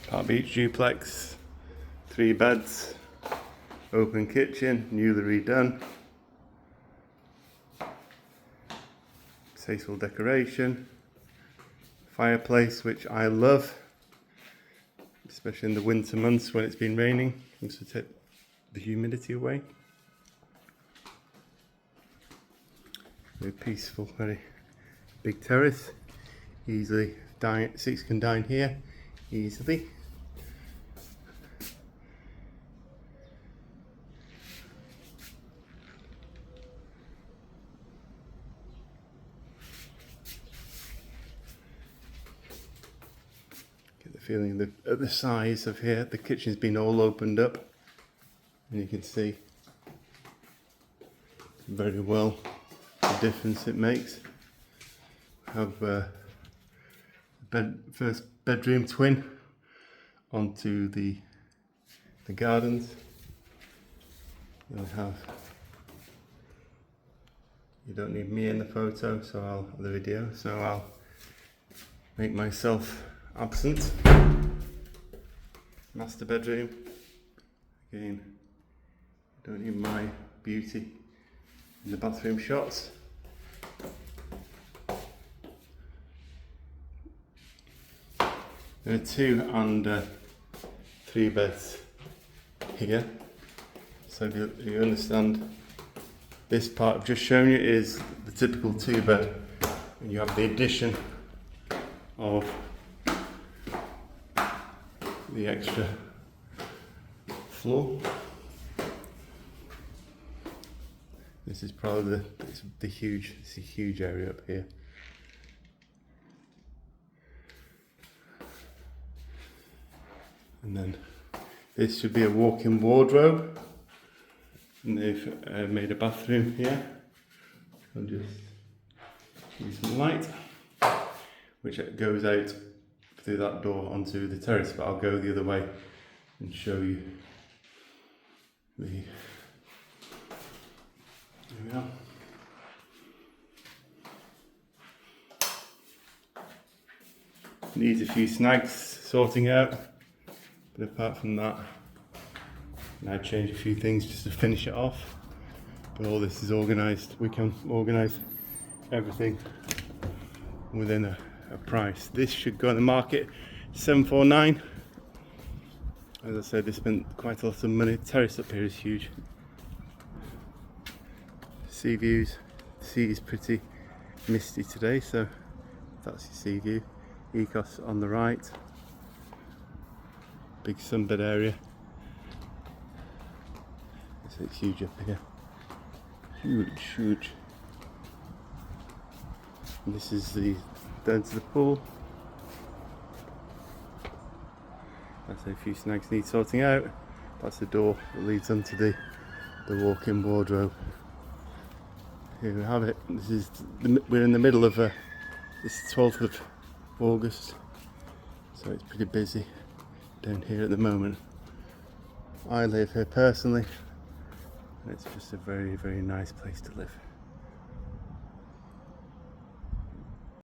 Park Beach duplex, 3 beds, open kitchen, newly redone, tasteful decoration, fireplace which I love, especially in the winter months when it's been raining, just to take the humidity away. Very peaceful, very big terrace, easily 6 can dine here easily. Get the feeling that at the size of here, the kitchen's been all opened up, and you can see very well the difference it makes. Have first bedroom twin onto the gardens. You don't need me in the photo, the video, so I'll make myself absent. Master bedroom. Again, don't need my beauty in the bathroom shots. There are 2 and 3 beds here, so you understand this part I've just shown you is the typical 2 bed, and you have the addition of the extra floor. This is probably it's a huge area up here. And then this should be a walk-in wardrobe, and they've made a bathroom here. I'll just use some light, which goes out through that door onto the terrace, but I'll go the other way and show you the... There we are. Needs a few snags sorting out. But apart from that, I change a few things just to finish it off. But all this is organised. We can organise everything within a price. This should go on the market $749. As I said, they spent quite a lot of money. The terrace up here is huge. Sea views. The sea is pretty misty today, so that's your sea view. Ecos on the right. Big sunbed area. It's huge up here. Huge. And this is down to the pool. That's a few snags need sorting out. That's the door that leads onto the walk-in wardrobe. Here we have it. We're in the middle of this is 12th of August, so it's pretty busy down here at the moment. I live here personally, and it's just a very nice place to live.